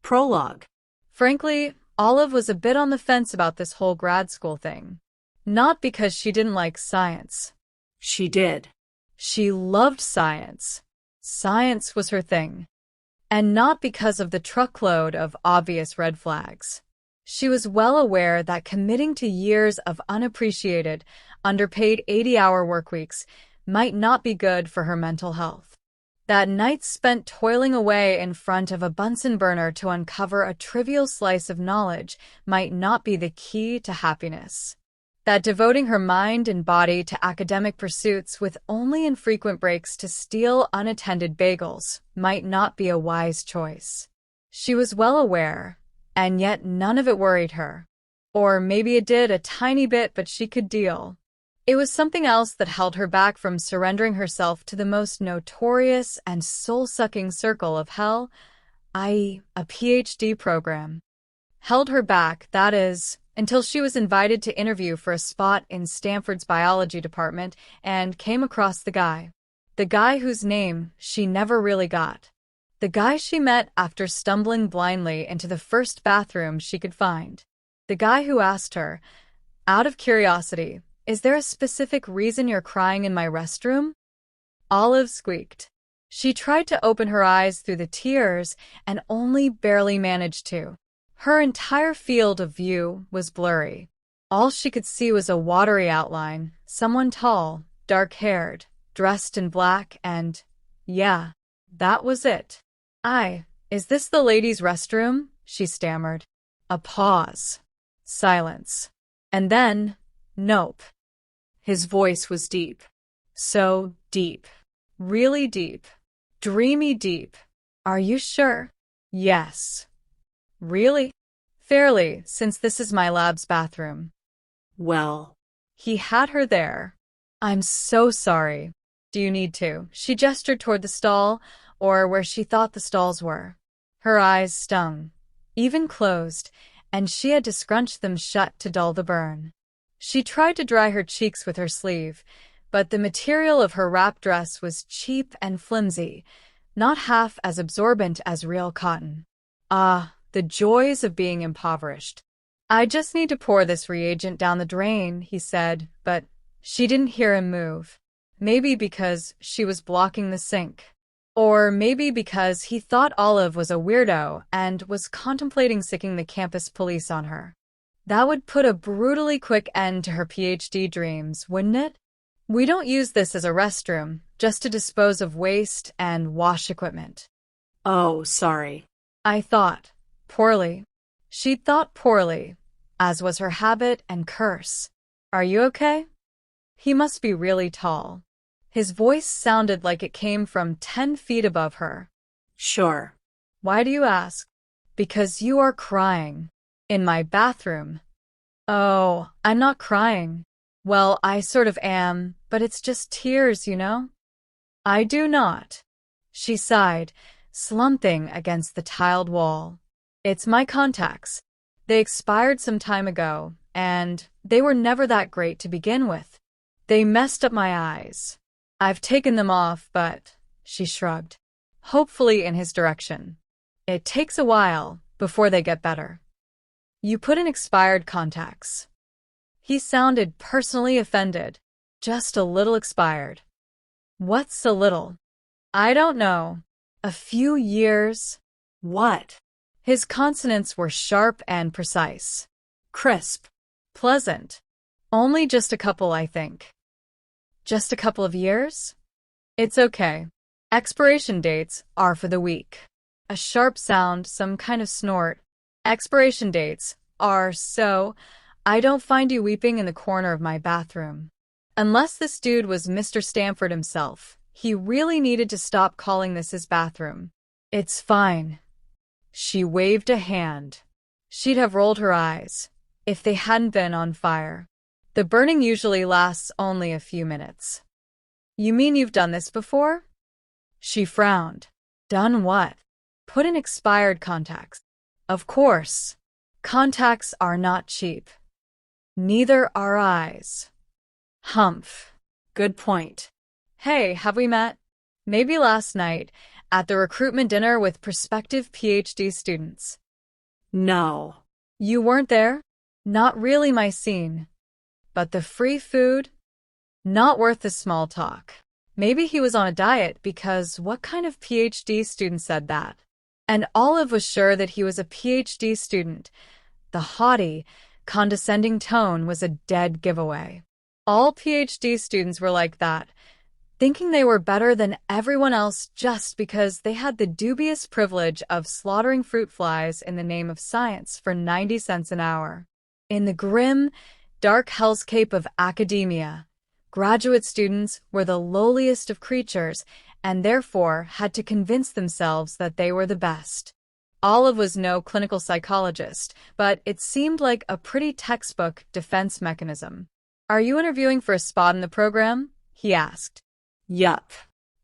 Prologue. Frankly, Olive was a bit on the fence about this whole grad school thing. Not because she didn't like science. She did. She loved science. Science was her thing. And not because of the truckload of obvious red flags. She was well aware that committing to years of unappreciated, underpaid 80-hour workweeks might not be good for her mental health. That nights spent toiling away in front of a Bunsen burner to uncover a trivial slice of knowledge might not be the key to happiness. That devoting her mind and body to academic pursuits with only infrequent breaks to steal unattended bagels might not be a wise choice. She was well aware, and yet none of it worried her. Or maybe it did a tiny bit, but she could deal. It was something else that held her back from surrendering herself to the most notorious and soul-sucking circle of hell, i.e., a PhD program. Held her back, that is, until she was invited to interview for a spot in Stanford's biology department and came across the guy. The guy whose name she never really got. The guy she met after stumbling blindly into the first bathroom she could find. The guy who asked her, out of curiosity, "Is there a specific reason you're crying in my restroom?" Olive squeaked. She tried to open her eyes through the tears and only barely managed to. Her entire field of view was blurry. All she could see was a watery outline, someone tall, dark-haired, dressed in black, and, yeah, that was it. Is this the ladies' restroom?" she stammered. A pause. Silence. And then, nope. His voice was deep. So deep. Really deep. Dreamy deep. Are you sure? Yes. Really? Fairly, since this is my lab's bathroom. Well. He had her there. I'm so sorry. Do you need to? She gestured toward the stall, or where she thought the stalls were. Her eyes stung, even closed, and she had to scrunch them shut to dull the burn. She tried to dry her cheeks with her sleeve, but the material of her wrap dress was cheap and flimsy, not half as absorbent as real cotton. The joys of being impoverished. I just need to pour this reagent down the drain, he said, but she didn't hear him move. Maybe because she was blocking the sink. Or maybe because he thought Olive was a weirdo and was contemplating sicking the campus police on her. That would put a brutally quick end to her PhD dreams, wouldn't it? We don't use this as a restroom, just to dispose of waste and wash equipment. Oh, sorry. I thought. Poorly. She'd thought poorly, as was her habit and curse. Are you okay? He must be really tall. His voice sounded like it came from 10 feet above her. Sure. Why do you ask? Because you are crying. In my bathroom. Oh, I'm not crying. Well, I sort of am, but it's just tears, you know? I do not. She sighed, slumping against the tiled wall. It's my contacts. They expired some time ago, and they were never that great to begin with. They messed up my eyes. I've taken them off, but, she shrugged, hopefully in his direction. It takes a while before they get better. You put in expired contacts. He sounded personally offended. Just a little expired. What's a little? I don't know. A few years? What? His consonants were sharp and precise. Crisp. Pleasant. Only just a couple, I think. Just a couple of years? It's okay. Expiration dates are for the weak. A sharp sound, some kind of snort. Expiration dates are so. I don't find you weeping in the corner of my bathroom. Unless this dude was Mr. Stanford himself, he really needed to stop calling this his bathroom. It's fine. She waved a hand. She'd have rolled her eyes if they hadn't been on fire. The burning usually lasts only a few minutes. You mean you've done this before? She frowned. Done what? Put in expired contacts. Of course. Contacts are not cheap. Neither are eyes. Humph. Good point. Hey, have we met? Maybe last night, at the recruitment dinner with prospective PhD students. No. You weren't there? Not really my scene. But the free food? Not worth the small talk. Maybe he was on a diet, because what kind of PhD student said that? And Olive was sure that he was a PhD student. The haughty, condescending tone was a dead giveaway. All PhD students were like that, thinking they were better than everyone else just because they had the dubious privilege of slaughtering fruit flies in the name of science for 90 cents an hour. In the grim, dark hellscape of academia, graduate students were the lowliest of creatures and therefore had to convince themselves that they were the best. Olive was no clinical psychologist, but it seemed like a pretty textbook defense mechanism. "Are you interviewing for a spot in the program?" he asked. Yup.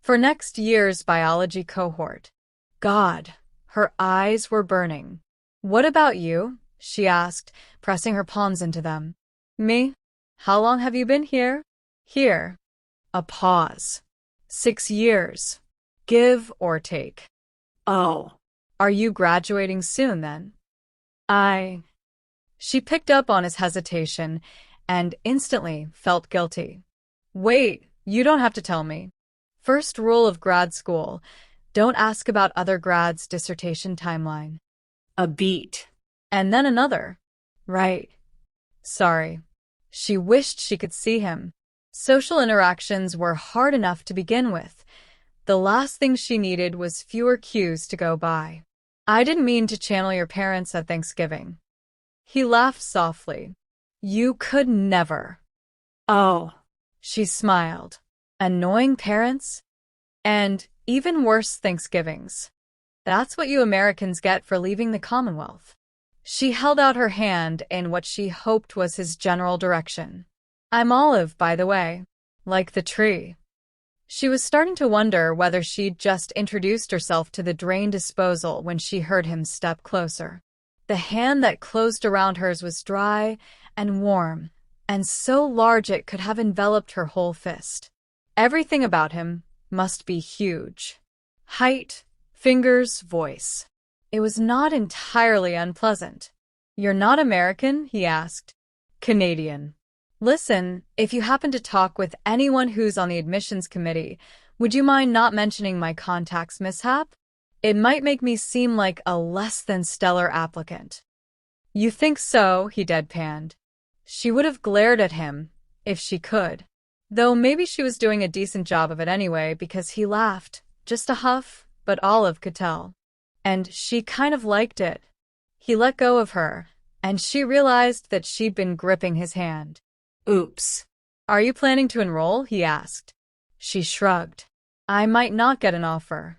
"For next year's biology cohort." God, her eyes were burning. "What about you?" she asked, pressing her palms into them. "Me? How long have you been here?" "Here." A pause. 6 years. Give or take. Oh. "Are you graduating soon, then?" She picked up on his hesitation and instantly felt guilty. "Wait, you don't have to tell me. First rule of grad school, don't ask about other grads' dissertation timeline." A beat. And then another. "Right. Sorry." She wished she could see him. Social interactions were hard enough to begin with. The last thing she needed was fewer cues to go by. "I didn't mean to channel your parents at Thanksgiving." He laughed softly. "You could never." Oh. She smiled. Annoying parents? And even worse Thanksgivings. That's what you Americans get for leaving the Commonwealth. She held out her hand in what she hoped was his general direction. "I'm Olive, by the way. Like the tree." She was starting to wonder whether she'd just introduced herself to the drain disposal when she heard him step closer. The hand that closed around hers was dry and warm, and so large it could have enveloped her whole fist. Everything about him must be huge. Height, fingers, voice. It was not entirely unpleasant. "You're not American?" he asked. "Canadian." "Listen, if you happen to talk with anyone who's on the admissions committee, would you mind not mentioning my contact's mishap? It might make me seem like a less than stellar applicant." "You think so?" he deadpanned. She would have glared at him, if she could. Though maybe she was doing a decent job of it anyway, because he laughed. Just a huff, but Olive could tell. And she kind of liked it. He let go of her, and she realized that she'd been gripping his hand. Oops. "Are you planning to enroll?" he asked. She shrugged. "I might not get an offer."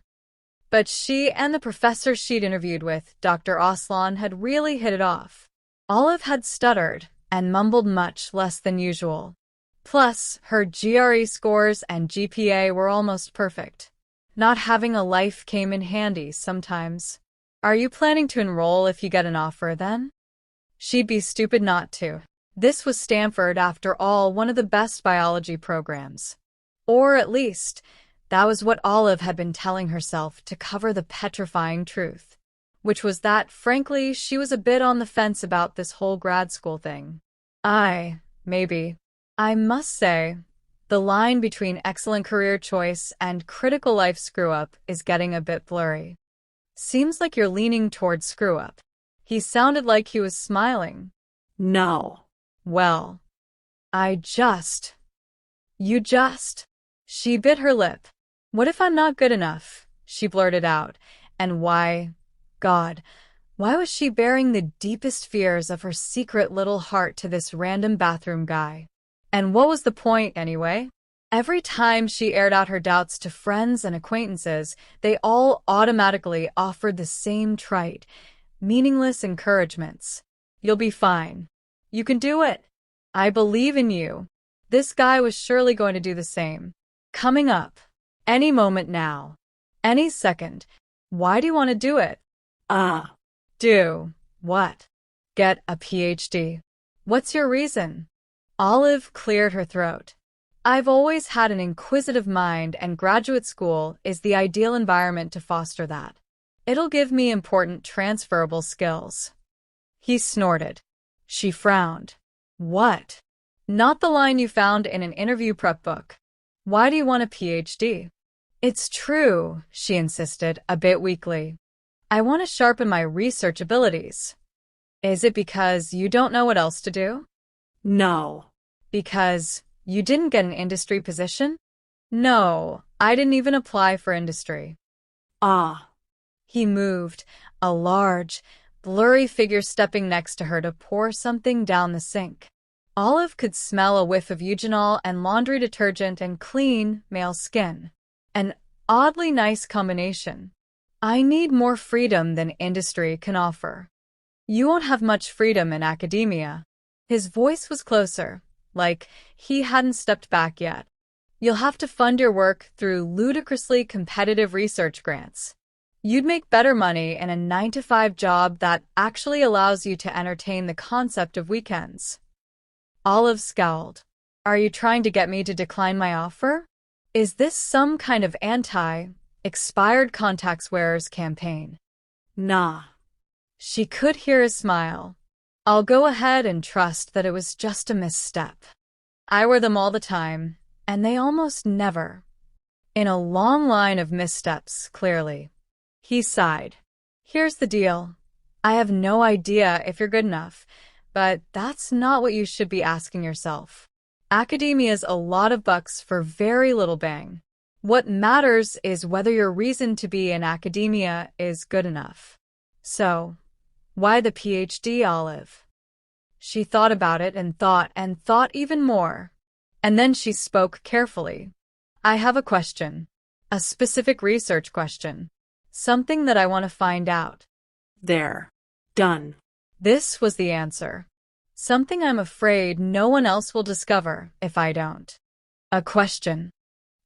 But she and the professor she'd interviewed with, Dr. Aslan, had really hit it off. Olive had stuttered and mumbled much less than usual. Plus, her GRE scores and GPA were almost perfect. Not having a life came in handy sometimes. "Are you planning to enroll if you get an offer, then?" She'd be stupid not to. This was Stanford, after all, one of the best biology programs. Or at least, that was what Olive had been telling herself to cover the petrifying truth, which was that, frankly, she was a bit on the fence about this whole grad school thing. Maybe. I must say, the line between excellent career choice and critical life screw-up is getting a bit blurry. Seems like you're leaning toward screw-up. He sounded like he was smiling. No. Well, You just. She bit her lip. "What if I'm not good enough?" she blurted out. And God, why was she bearing the deepest fears of her secret little heart to this random bathroom guy? And what was the point, anyway? Every time she aired out her doubts to friends and acquaintances, they all automatically offered the same trite, meaningless encouragements. "You'll be fine. You can do it. I believe in you." This guy was surely going to do the same. Coming up. Any moment now. Any second. Why do you want to do it? Do what? Get a PhD. What's your reason? Olive cleared her throat. I've always had an inquisitive mind, and graduate school is the ideal environment to foster that. It'll give me important transferable skills. He snorted. She frowned. What? Not the line you found in an interview prep book. Why do you want a PhD? It's true, she insisted, a bit weakly. I want to sharpen my research abilities. Is it because you don't know what else to do? No. Because you didn't get an industry position? No, I didn't even apply for industry. Ah. He moved, a large, blurry figure stepping next to her to pour something down the sink. Olive could smell a whiff of eugenol and laundry detergent and clean, male skin. An oddly nice combination. I need more freedom than industry can offer. You won't have much freedom in academia. His voice was closer, like he hadn't stepped back yet. You'll have to fund your work through ludicrously competitive research grants. You'd make better money in a 9-to-5 job that actually allows you to entertain the concept of weekends. Olive scowled. Are you trying to get me to decline my offer? Is this some kind of anti-expired contacts wearers campaign? Nah. She could hear his smile. I'll go ahead and trust that it was just a misstep. I wear them all the time, and they almost never. In a long line of missteps, clearly. He sighed. Here's the deal. I have no idea if you're good enough, but that's not what you should be asking yourself. Academia's a lot of bucks for very little bang. What matters is whether your reason to be in academia is good enough. So, why the PhD, Olive? She thought about it and thought even more. And then she spoke carefully. I have a question. A specific research question. Something that I want to find out. There. Done. This was the answer. Something I'm afraid no one else will discover if I don't. A question.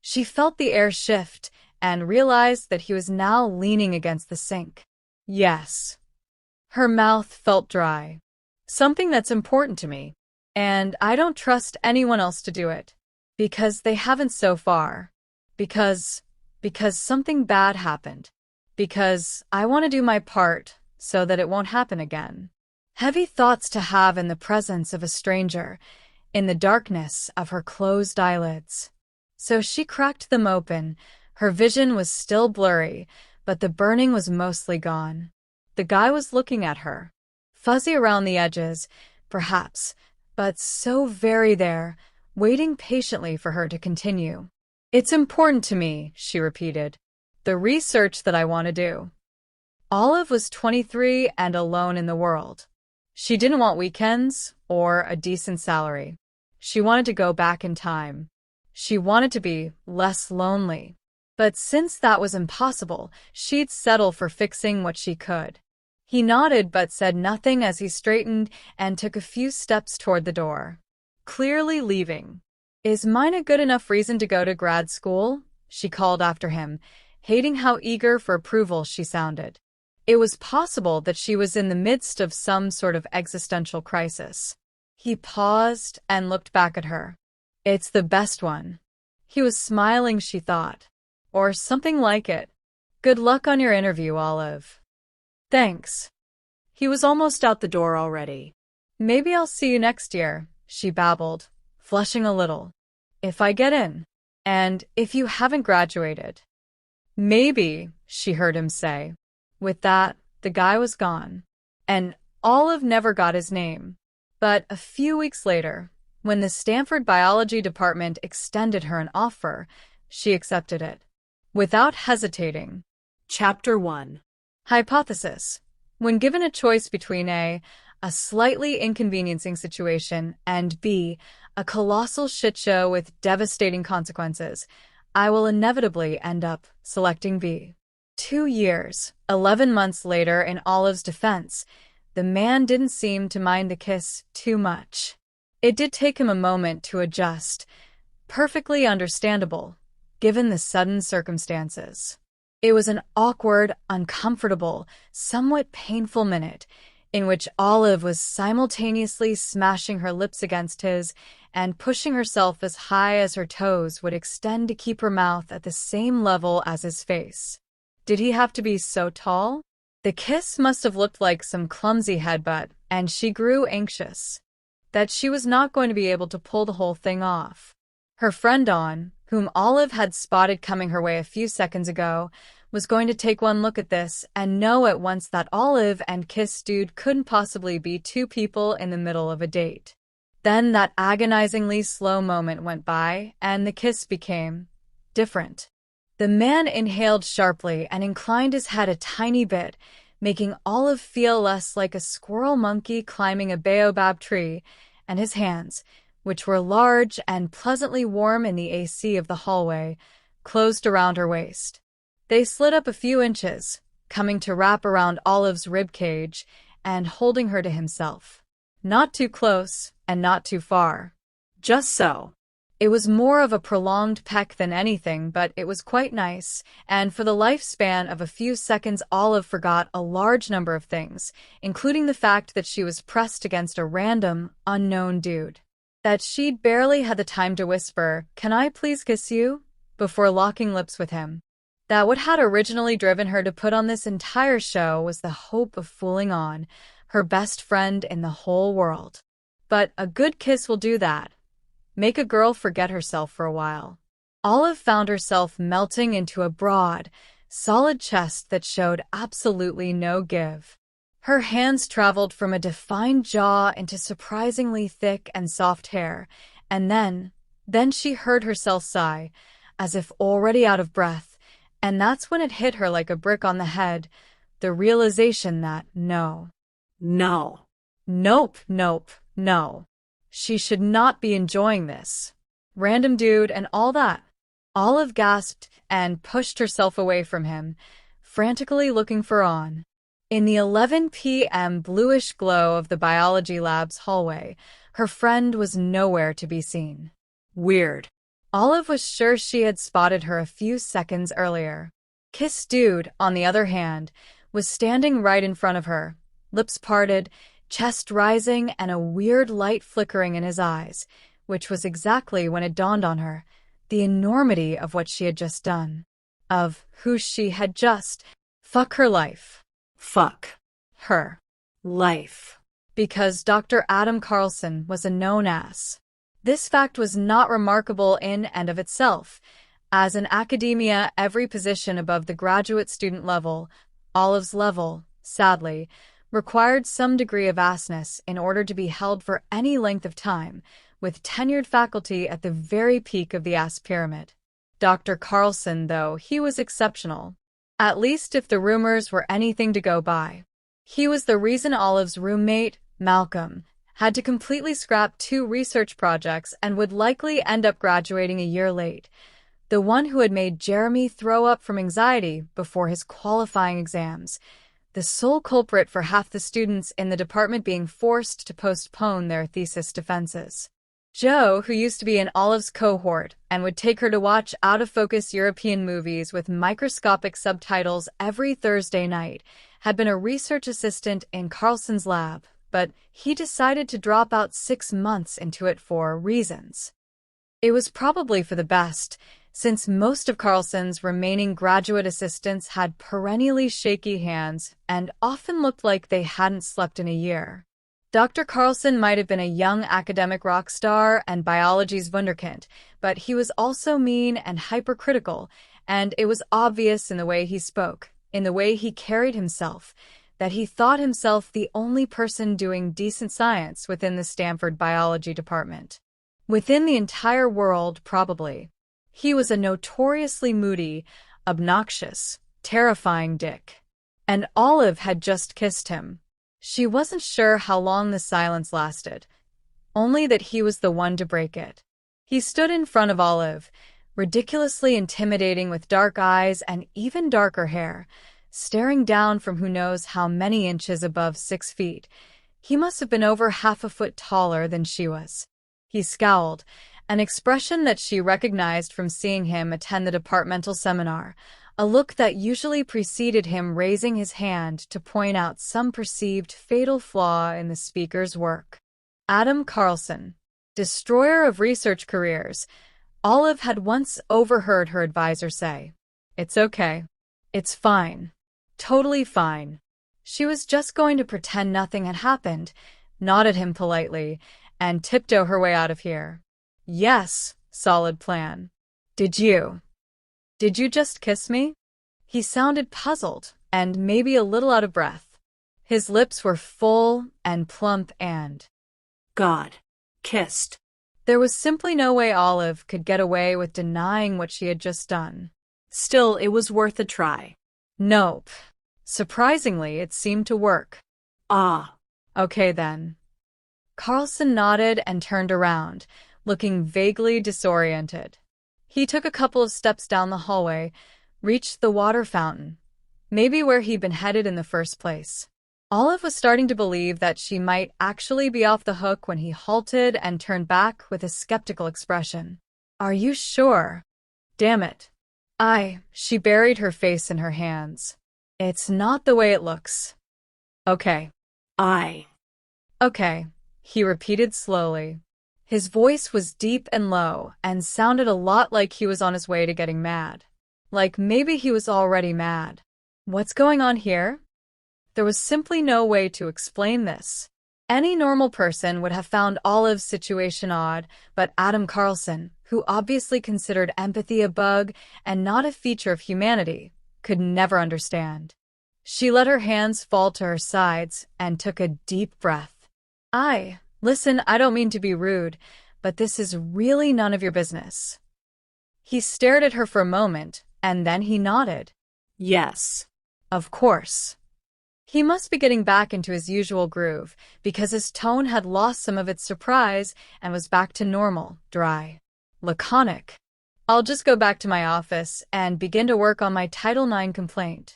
She felt the air shift and realized that he was now leaning against the sink. Yes. Her mouth felt dry. Something that's important to me, and I don't trust anyone else to do it. Because they haven't so far. Because something bad happened. Because I want to do my part so that it won't happen again. Heavy thoughts to have in the presence of a stranger, in the darkness of her closed eyelids. So she cracked them open. Her vision was still blurry, but the burning was mostly gone. The guy was looking at her. Fuzzy around the edges, perhaps, but so very there, waiting patiently for her to continue. It's important to me, she repeated. The research that I want to do. Olive was 23 and alone in the world. She didn't want weekends or a decent salary. She wanted to go back in time. She wanted to be less lonely. But since that was impossible, she'd settle for fixing what she could. He nodded but said nothing as he straightened and took a few steps toward the door. Clearly leaving. Is mine a good enough reason to go to grad school? She called after him, hating how eager for approval she sounded. It was possible that she was in the midst of some sort of existential crisis. He paused and looked back at her. It's the best one. He was smiling, she thought. Or something like it. Good luck on your interview, Olive. Thanks. He was almost out the door already. Maybe I'll see you next year, she babbled, flushing a little. If I get in. And if you haven't graduated. Maybe, she heard him say. With that, the guy was gone. And Olive never got his name. But a few weeks later, when the Stanford biology department extended her an offer, she accepted it. Without hesitating. Chapter 1. Hypothesis. When given a choice between A, a slightly inconveniencing situation, and B, a colossal shit show with devastating consequences, I will inevitably end up selecting B. 2 years, 11 months later, in Olive's defense, the man didn't seem to mind the kiss too much. It did take him a moment to adjust. Perfectly understandable, given the sudden circumstances. It was an awkward, uncomfortable, somewhat painful minute in which Olive was simultaneously smashing her lips against his and pushing herself as high as her toes would extend to keep her mouth at the same level as his face. Did he have to be so tall? The kiss must have looked like some clumsy headbutt, and she grew anxious that she was not going to be able to pull the whole thing off. Her friend Dawn, whom Olive had spotted coming her way a few seconds ago, was going to take one look at this and know at once that Olive and Kiss Dude couldn't possibly be two people in the middle of a date. Then that agonizingly slow moment went by, and the kiss became different. The man inhaled sharply and inclined his head a tiny bit, making Olive feel less like a squirrel monkey climbing a baobab tree, and his hands, which were large and pleasantly warm in the AC of the hallway, closed around her waist. They slid up a few inches, coming to wrap around Olive's rib cage and holding her to himself. Not too close and not too far. Just so. It was more of a prolonged peck than anything, but it was quite nice, and for the lifespan of a few seconds Olive forgot a large number of things, including the fact that she was pressed against a random, unknown dude. That she'd barely had the time to whisper, "Can I please kiss you?" before locking lips with him. That what had originally driven her to put on this entire show was the hope of fooling on her best friend in the whole world. But a good kiss will do that. Make a girl forget herself for a while. Olive found herself melting into a broad, solid chest that showed absolutely no give. Her hands traveled from a defined jaw into surprisingly thick and soft hair, and then she heard herself sigh, as if already out of breath, and that's when it hit her like a brick on the head, the realization that no. Nope. She should not be enjoying this. Random dude and all that. Olive gasped and pushed herself away from him, frantically looking for On. In the 11 p.m. bluish glow of the biology lab's hallway, her friend was nowhere to be seen. Weird. Olive was sure she had spotted her a few seconds earlier. Kiss Dude, on the other hand, was standing right in front of her, lips parted, chest rising, and a weird light flickering in his eyes, which was exactly when it dawned on her, the enormity of what she had just done. Of who she had just fuck her life. Fuck. Her life. Because Dr. Adam Carlson was a known ass. This fact was not remarkable in and of itself, as in academia every position above the graduate student level, Olive's level, sadly, required some degree of assness in order to be held for any length of time, with tenured faculty at the very peak of the ass pyramid. Dr. Carlson, though, he was exceptional. At least if the rumors were anything to go by. He was the reason Olive's roommate, Malcolm, had to completely scrap 2 research projects and would likely end up graduating a year late. The one who had made Jeremy throw up from anxiety before his qualifying exams. The sole culprit for half the students in the department being forced to postpone their thesis defenses. Joe, who used to be in Olive's cohort and would take her to watch out-of-focus European movies with microscopic subtitles every Thursday night, had been a research assistant in Carlson's lab, but he decided to drop out 6 months into it for reasons. It was probably for the best, since most of Carlson's remaining graduate assistants had perennially shaky hands and often looked like they hadn't slept in a year. Dr. Carlson might have been a young academic rock star and biology's wunderkind, but he was also mean and hypercritical, and it was obvious in the way he spoke, in the way he carried himself, that he thought himself the only person doing decent science within the Stanford biology department. Within the entire world, probably. He was a notoriously moody, obnoxious, terrifying dick. And Olive had just kissed him. She wasn't sure how long the silence lasted, only that he was the one to break it. He stood in front of Olive, ridiculously intimidating with dark eyes and even darker hair, staring down from who knows how many inches above 6 feet. He must have been over half a foot taller than she was. He scowled, an expression that she recognized from seeing him attend the departmental seminar, a look that usually preceded him raising his hand to point out some perceived fatal flaw in the speaker's work. Adam Carlson. Destroyer of research careers, Olive had once overheard her advisor say. It's okay. It's fine. Totally fine. She was just going to pretend nothing had happened, nod at him politely, and tiptoe her way out of here. Yes, solid plan. Did you just kiss me? He sounded puzzled and maybe a little out of breath. His lips were full and plump and God. Kissed. there was simply no way Olive could get away with denying what she had just done. Still, it was worth a try. Nope. Surprisingly, it seemed to work. Ah. Okay then. Carlson nodded and turned around, looking vaguely disoriented. He took a couple of steps down the hallway, reached the water fountain, maybe where he'd been headed in the first place. Olive was starting to believe that she might actually be off the hook when he halted and turned back with a skeptical expression. Are you sure? Damn it. She buried her face in her hands. It's not the way it looks. Okay. Okay, he repeated slowly. His voice was deep and low and sounded a lot like he was on his way to getting mad. Like maybe he was already mad. What's going on here? There was simply no way to explain this. Any normal person would have found Olive's situation odd, but Adam Carlson, who obviously considered empathy a bug and not a feature of humanity, could never understand. She let her hands fall to her sides and took a deep breath. Listen, I don't mean to be rude, but this is really none of your business. He stared at her for a moment, and then he nodded. Yes. Of course. He must be getting back into his usual groove, because his tone had lost some of its surprise and was back to normal, dry, laconic. I'll just go back to my office and begin to work on my Title IX complaint.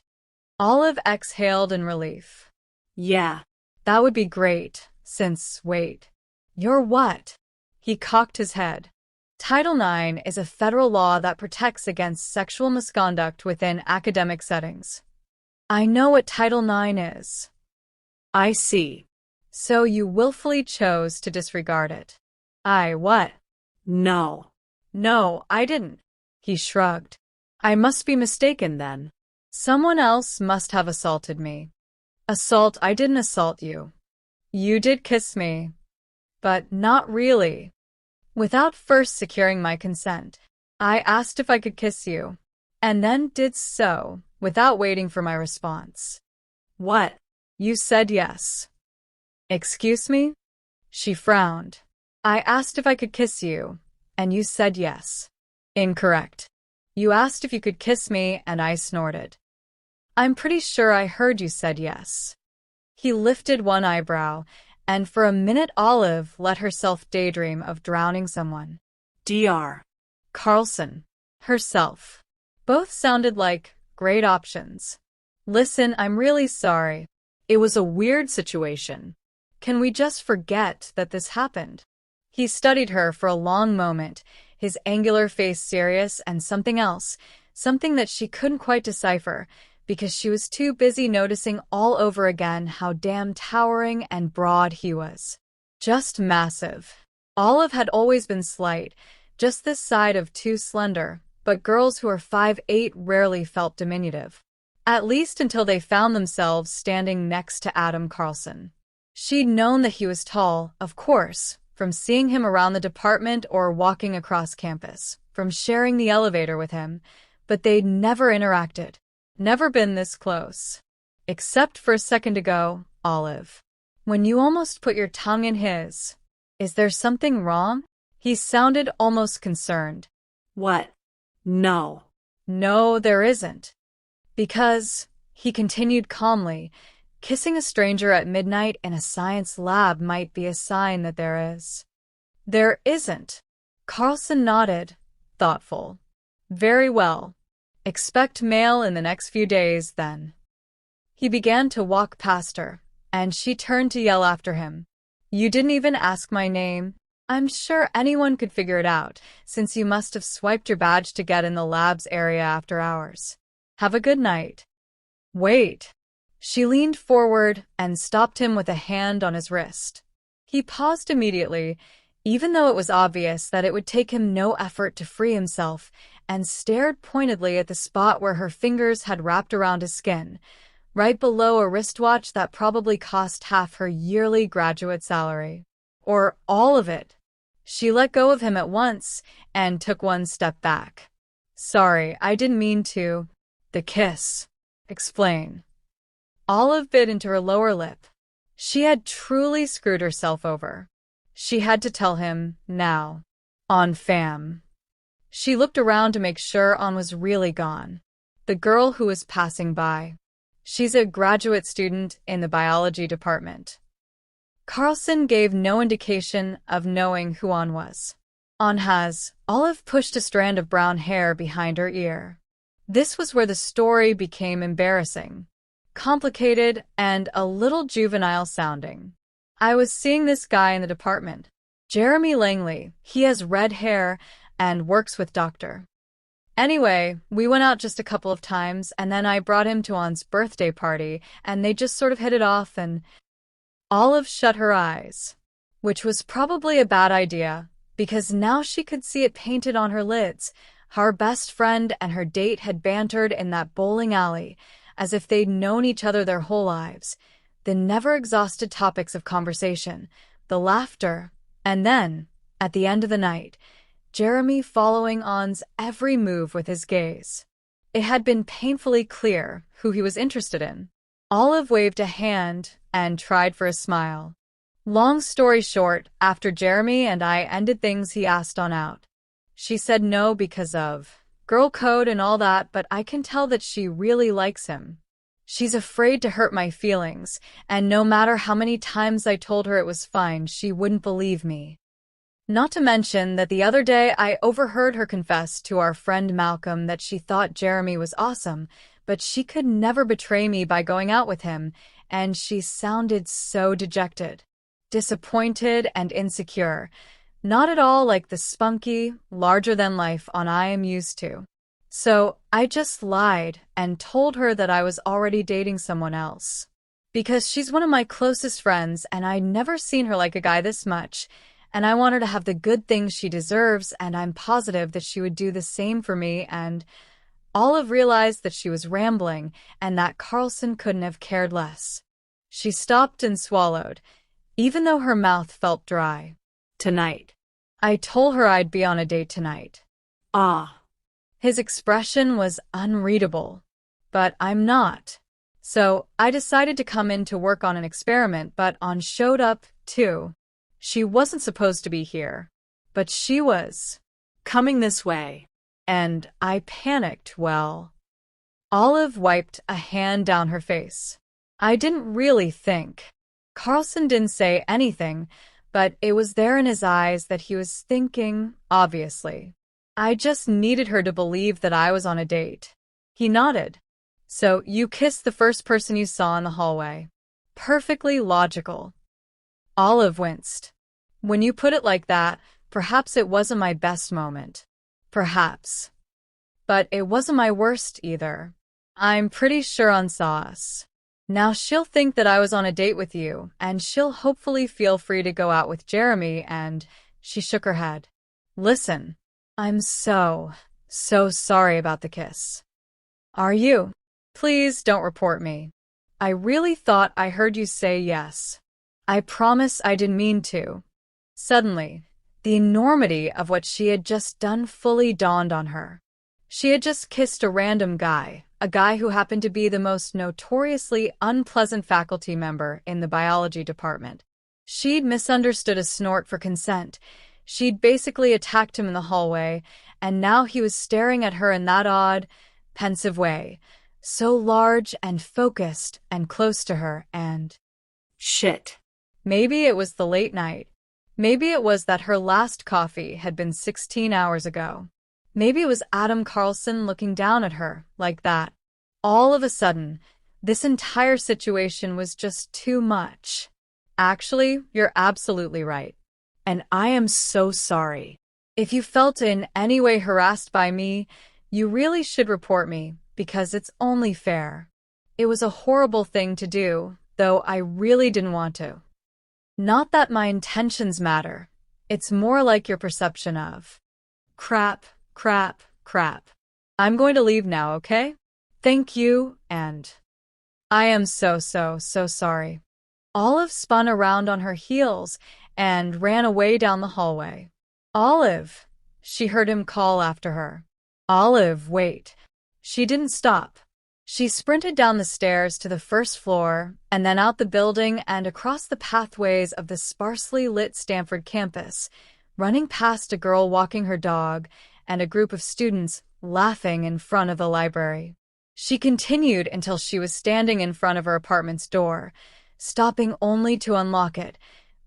Olive exhaled in relief. Yeah. That would be great, wait. You're what? He cocked his head. Title IX is a federal law that protects against sexual misconduct within academic settings. I know what Title IX is. I see. So you willfully chose to disregard it. What? No. No, I didn't. He shrugged. I must be mistaken then. Someone else must have assaulted me. Assault? I didn't assault you. You did kiss me. But not really. Without first securing my consent. I asked if I could kiss you, and then did so, without waiting for my response. What? You said yes. Excuse me? She frowned. I asked if I could kiss you, and you said yes. Incorrect. You asked if you could kiss me, and I snorted. I'm pretty sure I heard you said yes. He lifted one eyebrow, and for a minute Olive let herself daydream of drowning someone. Dr. Carlson. Herself. Both sounded like great options. Listen, I'm really sorry. It was a weird situation. Can we just forget that this happened? He studied her for a long moment, his angular face serious and something else, something that she couldn't quite decipher, because she was too busy noticing all over again how damn towering and broad he was. Just massive. Olive had always been slight, just this side of too slender, but girls who are 5'8" rarely felt diminutive. At least until they found themselves standing next to Adam Carlson. She'd known that he was tall, of course, from seeing him around the department or walking across campus, from sharing the elevator with him, but they'd never interacted. Never been this close. Except for a second ago, Olive. When you almost put your tongue in his. Is there something wrong? He sounded almost concerned. What? No. No, there isn't. Because, he continued calmly, kissing a stranger at midnight in a science lab might be a sign that there is. There isn't. Carlson nodded, thoughtful. Very well. Expect mail in the next few days, then. He began to walk past her, and she turned to yell after him. You didn't even ask my name. I'm sure anyone could figure it out, since you must have swiped your badge to get in the lab's area after hours. Have a good night. Wait. She leaned forward and stopped him with a hand on his wrist. He paused immediately, even though it was obvious that it would take him no effort to free himself, and stared pointedly at the spot where her fingers had wrapped around his skin, right below a wristwatch that probably cost half her yearly graduate salary. Or all of it. She let go of him at once and took one step back. Sorry, I didn't mean to. The kiss. Explain. Olive bit into her lower lip. She had truly screwed herself over. She had to tell him now. On fam. She looked around to make sure On was really gone. The girl who was passing by. She's a graduate student in the biology department. Carlson gave no indication of knowing who On was. On has. Olive pushed a strand of brown hair behind her ear. This was where the story became embarrassing, complicated, and a little juvenile sounding. I was seeing this guy in the department. Jeremy Langley. He has red hair and works with Dr. Anyway, we went out just a couple of times, and then I brought him to On's birthday party, and they just sort of hit it off, and Olive shut her eyes, which was probably a bad idea, because now she could see it painted on her lids. Her best friend and her date had bantered in that bowling alley, as if they'd known each other their whole lives. The never-exhausted topics of conversation, the laughter, and then, at the end of the night, Jeremy following On's every move with his gaze. It had been painfully clear who he was interested in. Olive waved a hand and tried for a smile. Long story short, after Jeremy and I ended things, he asked On out. She said no because of girl code and all that, but I can tell that she really likes him. She's afraid to hurt my feelings, and no matter how many times I told her it was fine, she wouldn't believe me. Not to mention that the other day I overheard her confess to our friend Malcolm that she thought Jeremy was awesome, but she could never betray me by going out with him, and she sounded so dejected, disappointed, and insecure. Not at all like the spunky, larger-than-life On I am used to. So I just lied and told her that I was already dating someone else. Because she's one of my closest friends, and I'd never seen her like a guy this much, and I want her to have the good things she deserves, and I'm positive that she would do the same for me, and Olive realized that she was rambling and that Carlson couldn't have cared less. She stopped and swallowed, even though her mouth felt dry. Tonight. I told her I'd be on a date tonight. Ah. His expression was unreadable. But I'm not. So I decided to come in to work on an experiment, but On showed up, too. She wasn't supposed to be here, but she was. Coming this way. And I panicked, well. Olive wiped a hand down her face. I didn't really think. Carlson didn't say anything, but it was there in his eyes that he was thinking, obviously. I just needed her to believe that I was on a date. He nodded. So you kissed the first person you saw in the hallway. Perfectly logical. Olive winced. When you put it like that, perhaps it wasn't my best moment. Perhaps. But it wasn't my worst either. I'm pretty sure On saw us. Now she'll think that I was on a date with you, and she'll hopefully feel free to go out with Jeremy, and she shook her head. Listen, I'm so sorry about the kiss. Are you? Please don't report me. I really thought I heard you say yes. I promise I didn't mean to. Suddenly, the enormity of what she had just done fully dawned on her. She had just kissed a random guy, a guy who happened to be the most notoriously unpleasant faculty member in the biology department. She'd misunderstood a snort for consent. She'd basically attacked him in the hallway, and now he was staring at her in that odd, pensive way, so large and focused and close to her, and shit. Maybe it was the late night. Maybe it was that her last coffee had been 16 hours ago. Maybe it was Adam Carlson looking down at her like that. All of a sudden, this entire situation was just too much. Actually, you're absolutely right. And I am so sorry. If you felt in any way harassed by me, you really should report me, because it's only fair. It was a horrible thing to do, though I really didn't want to. Not that my intentions matter. It's more like your perception of crap, crap, crap. I'm going to leave now, okay? Thank you, and I am so sorry. Olive spun around on her heels and ran away down the hallway. Olive, she heard him call after her. Olive, wait. She didn't stop. She sprinted down the stairs to the first floor and then out the building and across the pathways of the sparsely lit Stanford campus, running past a girl walking her dog and a group of students laughing in front of the library. She continued until she was standing in front of her apartment's door, stopping only to unlock it,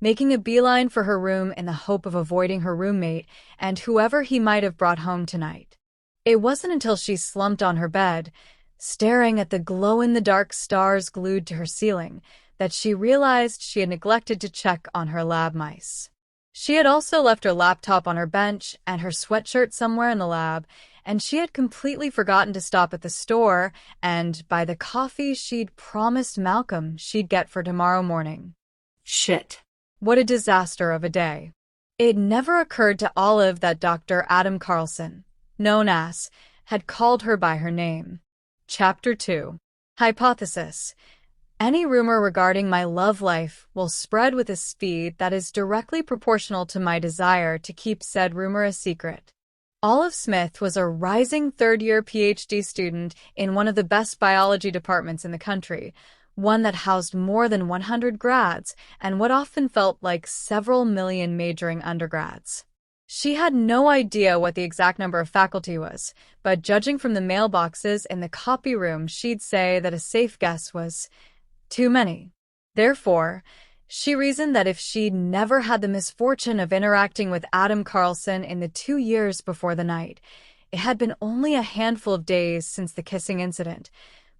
making a beeline for her room in the hope of avoiding her roommate and whoever he might have brought home tonight. It wasn't until she slumped on her bed, staring at the glow-in-the-dark stars glued to her ceiling, that she realized she had neglected to check on her lab mice. She had also left her laptop on her bench and her sweatshirt somewhere in the lab, and she had completely forgotten to stop at the store and buy the coffee she'd promised Malcolm she'd get for tomorrow morning. Shit. What a disaster of a day. It never occurred to Olive that Dr. Adam Carlson, known as, had called her by her name. Chapter 2. Hypothesis. Any rumor regarding my love life will spread with a speed that is directly proportional to my desire to keep said rumor a secret. Olive Smith was a rising third-year PhD student in one of the best biology departments in the country, one that housed more than 100 grads and what often felt like several million majoring undergrads. She had no idea what the exact number of faculty was, but judging from the mailboxes in the copy room, she'd say that a safe guess was too many. Therefore, she reasoned that if she'd never had the misfortune of interacting with Adam Carlson in the 2 years before the night, it had been only a handful of days since the kissing incident,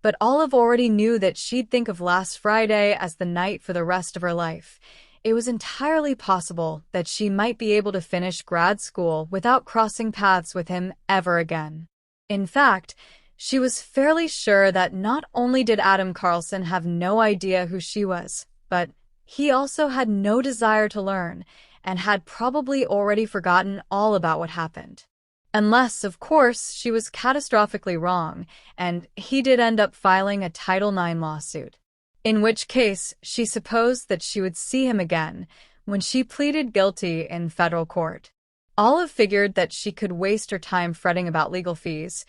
but Olive already knew that she'd think of last Friday as the night for the rest of her life. It was entirely possible that she might be able to finish grad school without crossing paths with him ever again. In fact, she was fairly sure that not only did Adam Carlson have no idea who she was, but he also had no desire to learn and had probably already forgotten all about what happened. Unless, of course, she was catastrophically wrong, and he did end up filing a Title IX lawsuit. In which case, she supposed that she would see him again when she pleaded guilty in federal court. Olive figured that she could waste her time fretting about legal fees,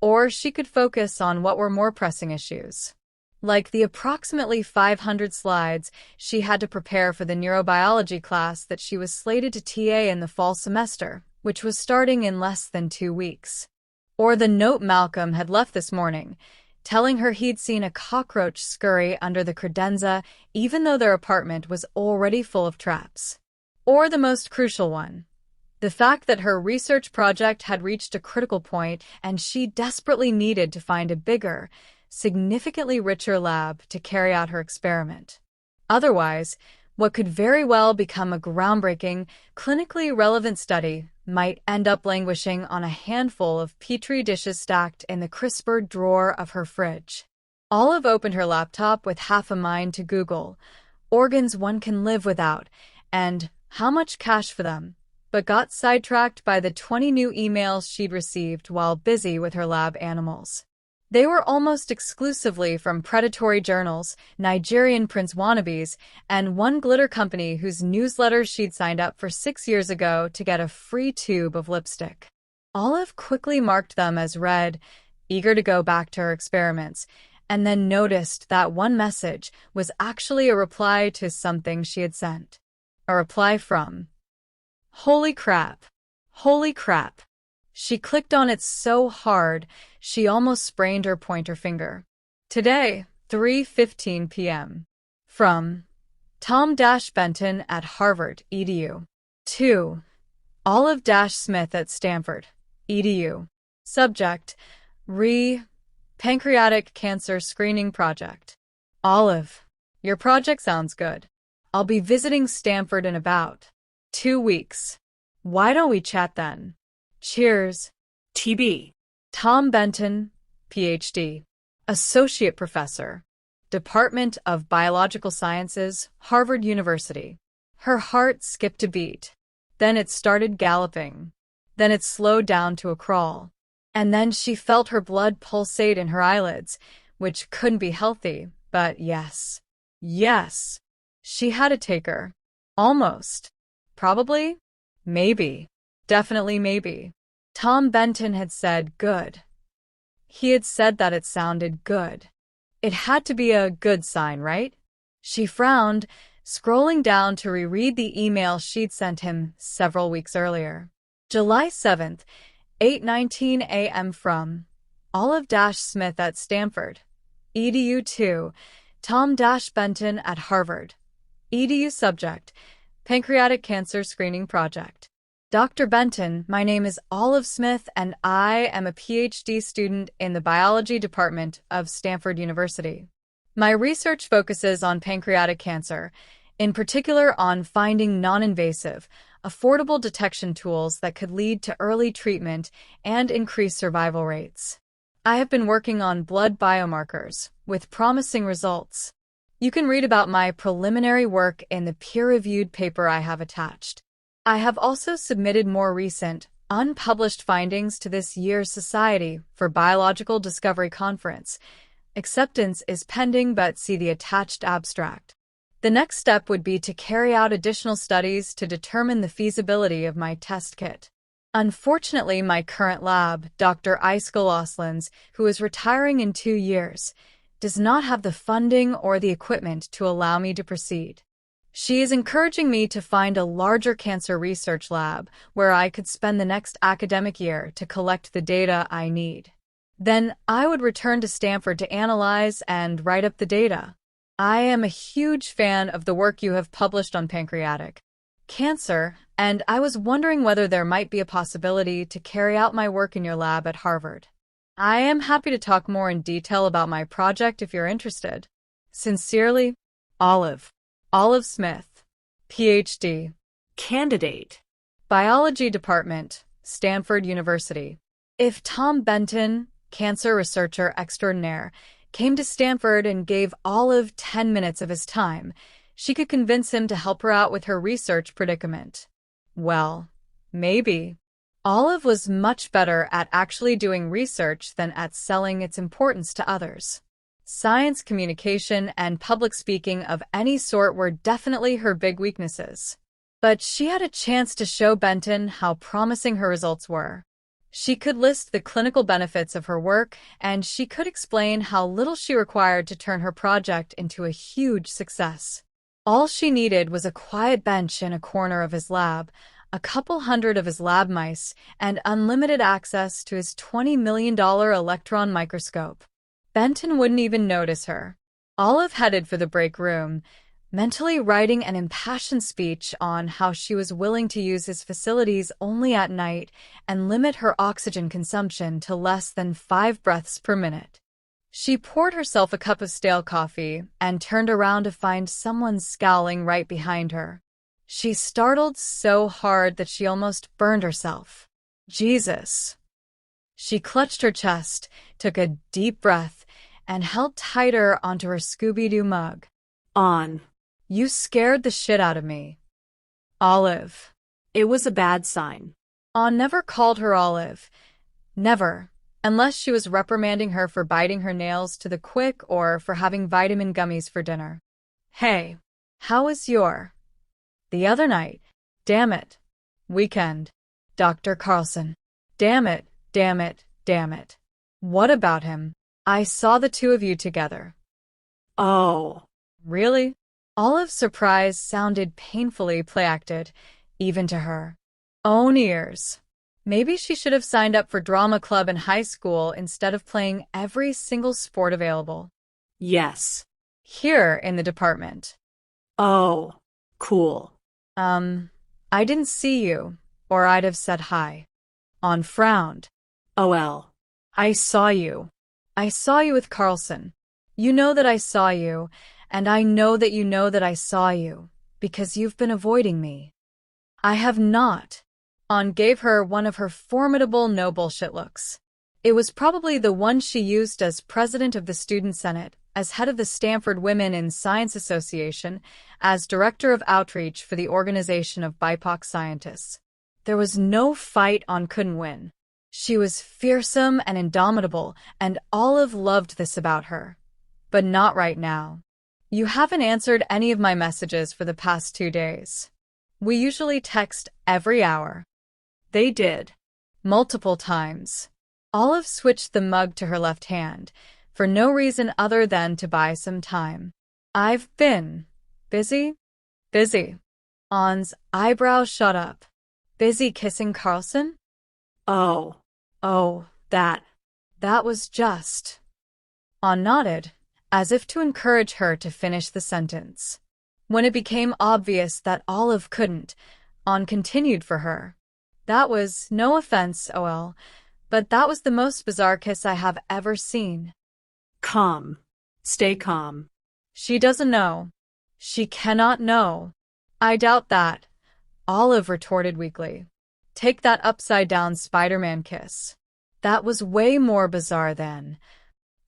or she could focus on what were more pressing issues, like the approximately 500 slides she had to prepare for the neurobiology class that she was slated to TA in the fall semester, which was starting in less than 2 weeks. Or the note Malcolm had left this morning, telling her he'd seen a cockroach scurry under the credenza even though their apartment was already full of traps. Or the most crucial one, the fact that her research project had reached a critical point and she desperately needed to find a bigger, significantly richer lab to carry out her experiment. Otherwise, what could very well become a groundbreaking, clinically relevant study might end up languishing on a handful of petri dishes stacked in the crisper drawer of her fridge. Olive opened her laptop with half a mind to Google organs one can live without and how much cash for them, but got sidetracked by the 20 new emails she'd received while busy with her lab animals. They were almost exclusively from predatory journals, Nigerian prince wannabes, and one glitter company whose newsletter she'd signed up for 6 years ago to get a free tube of lipstick. Olive quickly marked them as read, eager to go back to her experiments, and then noticed that one message was actually a reply to something she had sent. A reply from Holy crap. Holy crap. She clicked on it so hard, she almost sprained her pointer finger. Today, 3:15 p.m. From Tom-Benton at Harvard, edu. To Olive-Smith at Stanford, edu. Subject, Pancreatic Cancer Screening Project. Olive, your project sounds good. I'll be visiting Stanford in about 2 weeks. Why don't we chat then? Cheers. TB. Tom Benton, Ph.D., Associate Professor, Department of Biological Sciences, Harvard University. Her heart skipped a beat. Then it started galloping. Then it slowed down to a crawl. And then she felt her blood pulsate in her eyelids, which couldn't be healthy, but yes. Yes. She had a taker. Almost. Probably. Maybe. Definitely maybe. Tom Benton had said good. He had said that it sounded good. It had to be a good sign, right? She frowned, scrolling down to reread the email she'd sent him several weeks earlier. July 7th, 8:19 a.m. from Olive-Smith at Stanford. EDU 2, Tom-Benton at Harvard. EDU subject, Pancreatic Cancer Screening Project. Dr. Benton, my name is Olive Smith and I am a PhD student in the biology department of Stanford University. My research focuses on pancreatic cancer, in particular on finding non-invasive, affordable detection tools that could lead to early treatment and increase survival rates. I have been working on blood biomarkers, with promising results. You can read about my preliminary work in the peer-reviewed paper I have attached. I have also submitted more recent, unpublished findings to this year's Society for Biological Discovery Conference. Acceptance is pending, but see the attached abstract. The next step would be to carry out additional studies to determine the feasibility of my test kit. Unfortunately, my current lab, Dr. Iskal Oslins, who is retiring in 2 years, does not have the funding or the equipment to allow me to proceed. She is encouraging me to find a larger cancer research lab where I could spend the next academic year to collect the data I need. Then I would return to Stanford to analyze and write up the data. I am a huge fan of the work you have published on pancreatic cancer, and I was wondering whether there might be a possibility to carry out my work in your lab at Harvard. I am happy to talk more in detail about my project if you're interested. Sincerely, Olive Smith, PhD. Candidate. Biology Department, Stanford University. If Tom Benton, cancer researcher extraordinaire, came to Stanford and gave Olive 10 minutes of his time, she could convince him to help her out with her research predicament. Well, maybe. Olive was much better at actually doing research than at selling its importance to others. Science communication and public speaking of any sort were definitely her big weaknesses. But she had a chance to show Benton how promising her results were. She could list the clinical benefits of her work, and she could explain how little she required to turn her project into a huge success. All she needed was a quiet bench in a corner of his lab, a couple hundred of his lab mice, and unlimited access to his $20 million electron microscope. Benton wouldn't even notice her. Olive headed for the break room, mentally writing an impassioned speech on how she was willing to use his facilities only at night and limit her oxygen consumption to less than 5 breaths per minute. She poured herself a cup of stale coffee and turned around to find someone scowling right behind her. She startled so hard that she almost burned herself. Jesus. She clutched her chest, took a deep breath, and held tighter onto her Scooby-Doo mug. On. You scared the shit out of me. Olive. It was a bad sign. On never called her Olive. Never. Unless she was reprimanding her for biting her nails to the quick or for having vitamin gummies for dinner. Hey, how was your... The other night. Damn it. Weekend. Dr. Carlson. Damn it, damn it, damn it. What about him? I saw the two of you together. Oh. Really? Olive's surprise sounded painfully play-acted, even to her own ears. Maybe she should have signed up for drama club in high school instead of playing every single sport available. Yes. Here in the department. Oh. Cool. I didn't see you, or I'd have said hi. On frowned. Oh well. I saw you. I saw you with Carlson. You know that I saw you, and I know that you know that I saw you, because you've been avoiding me. I have not. On gave her one of her formidable no bullshit looks. It was probably the one she used as president of the Student Senate as head of the Stanford Women in Science Association, as director of outreach for the Organization of BIPOC Scientists. There was no fight on couldn't win. She was fearsome and indomitable, and Olive loved this about her. But not right now. You haven't answered any of my messages for the past 2 days. We usually text every hour. They did. Multiple times. Olive switched the mug to her left hand, for no reason other than to buy some time. I've been busy. Busy. On's eyebrows shot up. Busy kissing Carlson? Oh, that. That was just. On nodded, as if to encourage her to finish the sentence. When it became obvious that Olive couldn't, On continued for her. That was, no offense, OL, but that was the most bizarre kiss I have ever seen. Calm. Stay calm. She doesn't know. She cannot know. I doubt that, Olive retorted weakly. Take that upside-down Spider-Man kiss. That was way more bizarre than.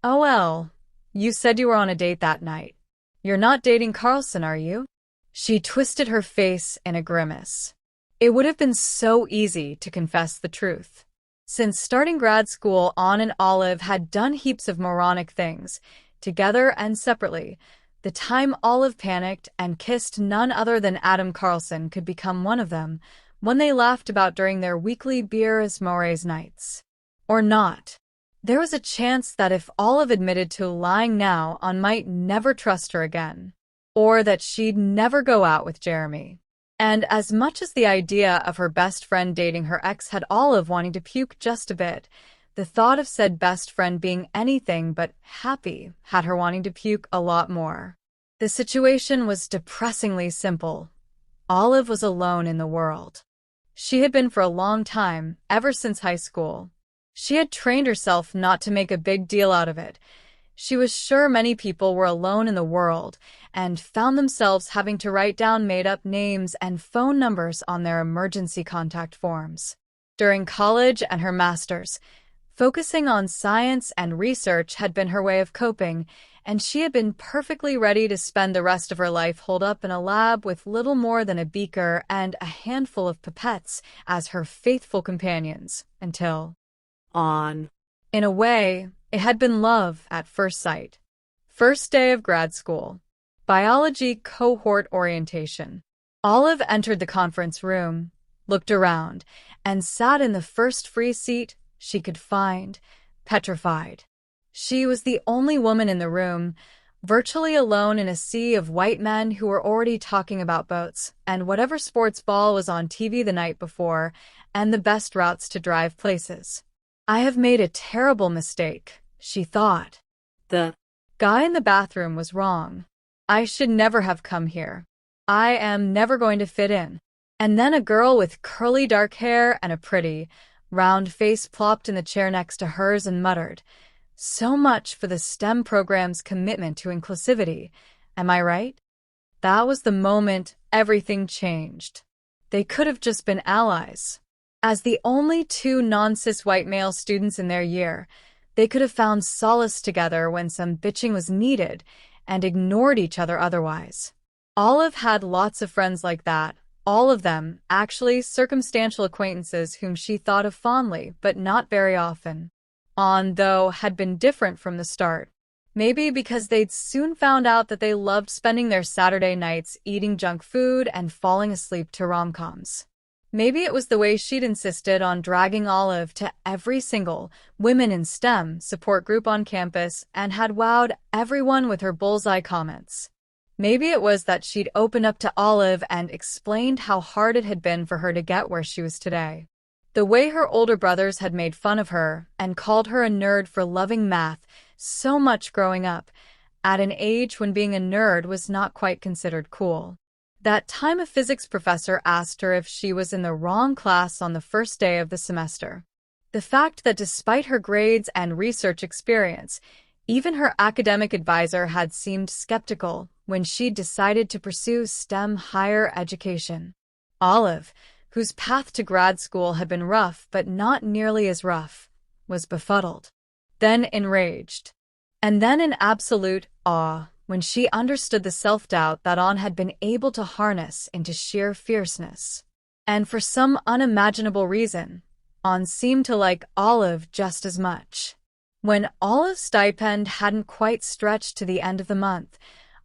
OL, you said you were on a date that night. You're not dating Carlson, are you? She twisted her face in a grimace. It would have been so easy to confess the truth. Since starting grad school, On and Olive had done heaps of moronic things, together and separately. The time Olive panicked and kissed none other than Adam Carlson could become one of them, one they laughed about during their weekly Beers Mores nights. Or not. There was a chance that if Olive admitted to lying now, On might never trust her again. Or that she'd never go out with Jeremy. And as much as the idea of her best friend dating her ex had Olive wanting to puke just a bit, the thought of said best friend being anything but happy had her wanting to puke a lot more. The situation was depressingly simple. Olive was alone in the world. She had been for a long time, ever since high school. She had trained herself not to make a big deal out of it. She was sure many people were alone in the world and found themselves having to write down made-up names and phone numbers on their emergency contact forms. During college and her master's, focusing on science and research had been her way of coping, and she had been perfectly ready to spend the rest of her life holed up in a lab with little more than a beaker and a handful of pipettes as her faithful companions, until... On. In a way, it had been love at first sight. First day of grad school. Biology cohort orientation. Olive entered the conference room, looked around, and sat in the first free seat she could find, petrified. She was the only woman in the room, virtually alone in a sea of white men who were already talking about boats and whatever sports ball was on TV the night before and the best routes to drive places. I have made a terrible mistake, she thought. The guy in the bathroom was wrong. I should never have come here. I am never going to fit in. And then a girl with curly dark hair and a pretty, round face plopped in the chair next to hers and muttered, "So much for the STEM program's commitment to inclusivity. Am I right?" That was the moment everything changed. They could have just been allies. As the only 2 non-cis white male students in their year, they could have found solace together when some bitching was needed and ignored each other otherwise. Olive had lots of friends like that, all of them actually circumstantial acquaintances whom she thought of fondly, but not very often. On, though, had been different from the start. Maybe because they'd soon found out that they loved spending their Saturday nights eating junk food and falling asleep to rom-coms. Maybe it was the way she'd insisted on dragging Olive to every single Women in STEM support group on campus and had wowed everyone with her bullseye comments. Maybe it was that she'd opened up to Olive and explained how hard it had been for her to get where she was today. The way her older brothers had made fun of her and called her a nerd for loving math so much growing up, at an age when being a nerd was not quite considered cool. That time a physics professor asked her if she was in the wrong class on the first day of the semester. The fact that despite her grades and research experience, even her academic advisor had seemed skeptical when she decided to pursue STEM higher education. Olive, whose path to grad school had been rough but not nearly as rough, was befuddled. Then enraged. And then in absolute, awe when she understood the self-doubt that On had been able to harness into sheer fierceness. And for some unimaginable reason, On seemed to like Olive just as much. When Olive's stipend hadn't quite stretched to the end of the month,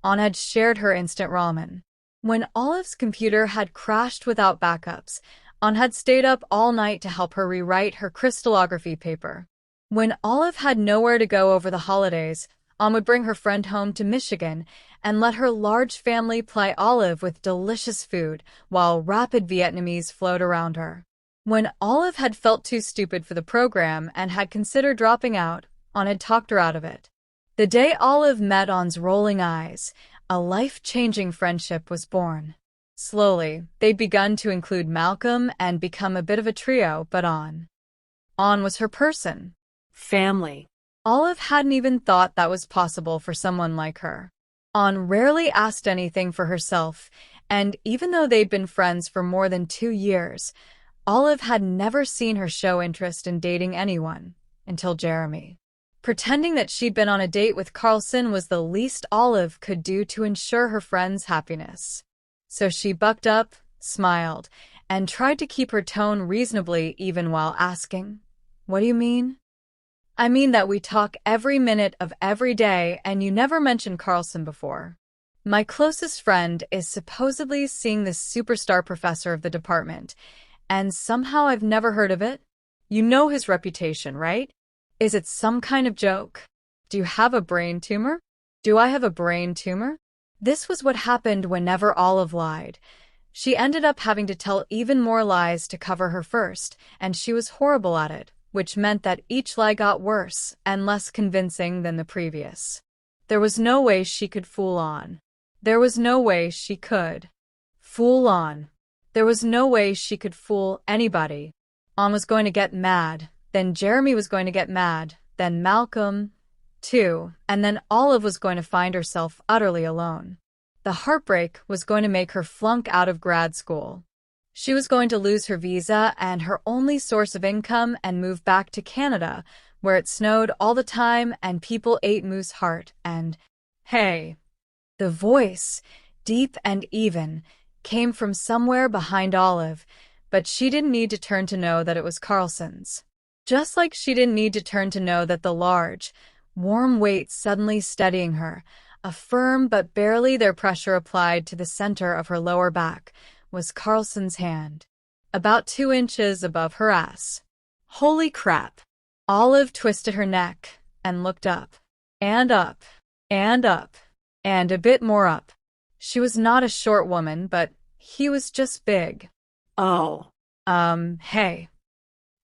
On had shared her instant ramen. When Olive's computer had crashed without backups, On had stayed up all night to help her rewrite her crystallography paper. When Olive had nowhere to go over the holidays, On would bring her friend home to Michigan and let her large family ply Olive with delicious food while rapid Vietnamese flowed around her. When Olive had felt too stupid for the program and had considered dropping out, On had talked her out of it. The day Olive met On's rolling eyes, a life-changing friendship was born. Slowly, they'd begun to include Malcolm and become a bit of a trio, but On was her person. family. Olive hadn't even thought that was possible for someone like her. On rarely asked anything for herself, and even though they'd been friends for more than 2 years, Olive had never seen her show interest in dating anyone until Jeremy. Pretending that she'd been on a date with Carlson was the least Olive could do to ensure her friend's happiness. So she bucked up, smiled, and tried to keep her tone reasonably even while asking, "What do you mean?" "I mean that we talk every minute of every day and you never mentioned Carlson before. My closest friend is supposedly seeing this superstar professor of the department, and somehow I've never heard of it. You know his reputation, right? Is it some kind of joke? Do you have a brain tumor? Do I have a brain tumor?" This was what happened whenever Olive lied. She ended up having to tell even more lies to cover her first, and she was horrible at it, which meant that each lie got worse and less convincing than the previous. There was no way she could fool On. There was no way she could fool On. There was no way she could fool anybody. On was going to get mad, then Jeremy was going to get mad, then Malcolm, too, and then Olive was going to find herself utterly alone. The heartbreak was going to make her flunk out of grad school. She was going to lose her visa and her only source of income and move back to Canada, where it snowed all the time and people ate moose heart and, hey. The voice, deep and even, came from somewhere behind Olive, but she didn't need to turn to know that it was Carlson's. Just like she didn't need to turn to know that the large, warm weight suddenly steadying her, a firm but barely their pressure applied to the center of her lower back, was Carlson's hand, about 2 inches above her ass. Holy crap! Olive twisted her neck and looked up, and up, and up, and a bit more up. She was not a short woman, but he was just big. Oh. Hey.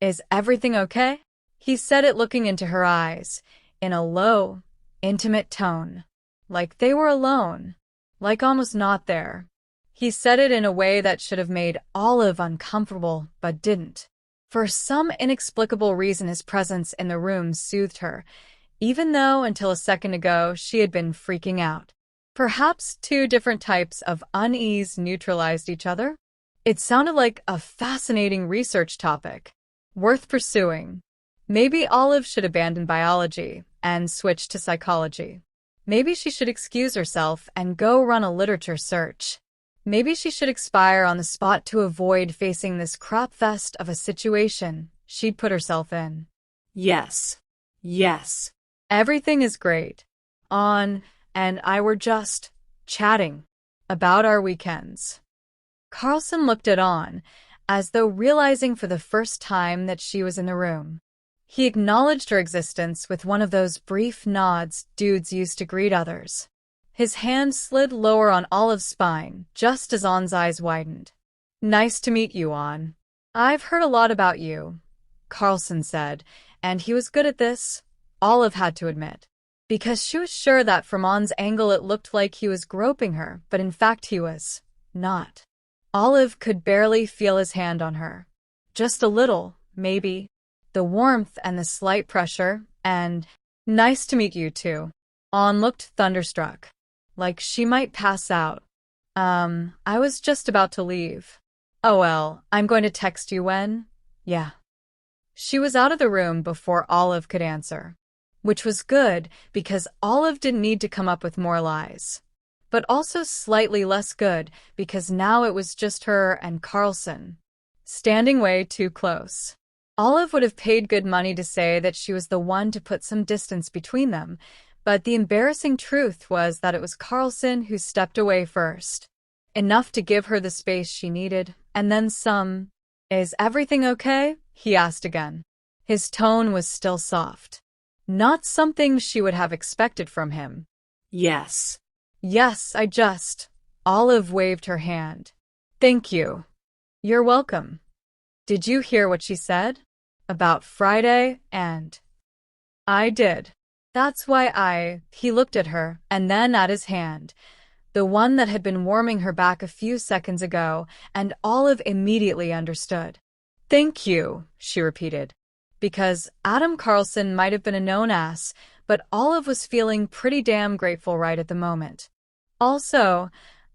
Is everything okay? He said it looking into her eyes, in a low, intimate tone, like they were alone, like On was not there. He said it in a way that should have made Olive uncomfortable, but didn't. For some inexplicable reason his presence in the room soothed her, even though until a second ago she had been freaking out. Perhaps 2 different types of unease neutralized each other? It sounded like a fascinating research topic, worth pursuing. Maybe Olive should abandon biology and switch to psychology. Maybe she should excuse herself and go run a literature search. Maybe she should expire on the spot to avoid facing this crapfest of a situation she'd put herself in. Yes. Yes. Everything is great. On and I were just chatting about our weekends. Carlson looked at On, as though realizing for the first time that she was in the room. He acknowledged her existence with one of those brief nods dudes used to greet others. His hand slid lower on Olive's spine, just as On's eyes widened. "Nice to meet you, On. I've heard a lot about you," Carlson said, and he was good at this, Olive had to admit, because she was sure that from On's angle it looked like he was groping her, but in fact he was not. Olive could barely feel his hand on her. Just a little, maybe. The warmth and the slight pressure, and, "Nice to meet you too." On looked thunderstruck, like she might pass out. I was just about to leave." "Oh well, I'm going to text you when." "Yeah." She was out of the room before Olive could answer. which was good because Olive didn't need to come up with more lies. But also slightly less good because now it was just her and Carlson, standing way too close. Olive would have paid good money to say that she was the one to put some distance between them, but the embarrassing truth was that it was Carlson who stepped away first. Enough to give her the space she needed, and then some. "Is everything okay?" he asked again. His tone was still soft. Not something she would have expected from him. Yes. "Yes, I just." Olive waved her hand. "Thank you." "You're welcome." "Did you hear what she said? About Friday and—" "I did. That's why He looked at her, and then at his hand, the one that had been warming her back a few seconds ago, and Olive immediately understood. "Thank you," she repeated. Because Adam Carlson might have been a known ass, but Olive was feeling pretty damn grateful right at the moment. Also,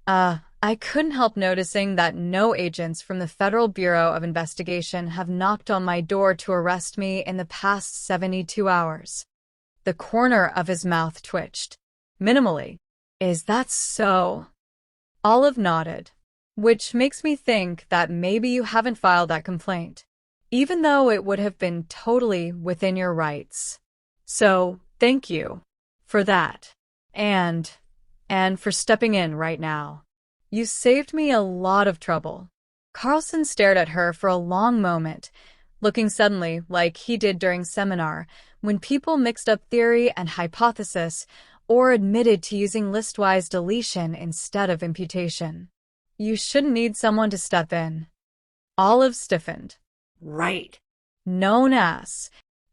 I couldn't help noticing that no agents from the Federal Bureau of Investigation have knocked on my door to arrest me in the past 72 hours. The corner of his mouth twitched. Minimally. "Is that so?" Olive nodded. "Which makes me think that maybe you haven't filed that complaint, even though it would have been totally within your rights. So, thank you for that. And for stepping in right now. You saved me a lot of trouble." Carlson stared at her for a long moment, looking suddenly like he did during seminar, when people mixed up theory and hypothesis or admitted to using listwise deletion instead of imputation. "You shouldn't need someone to step in." Olive stiffened. Right. "Known as.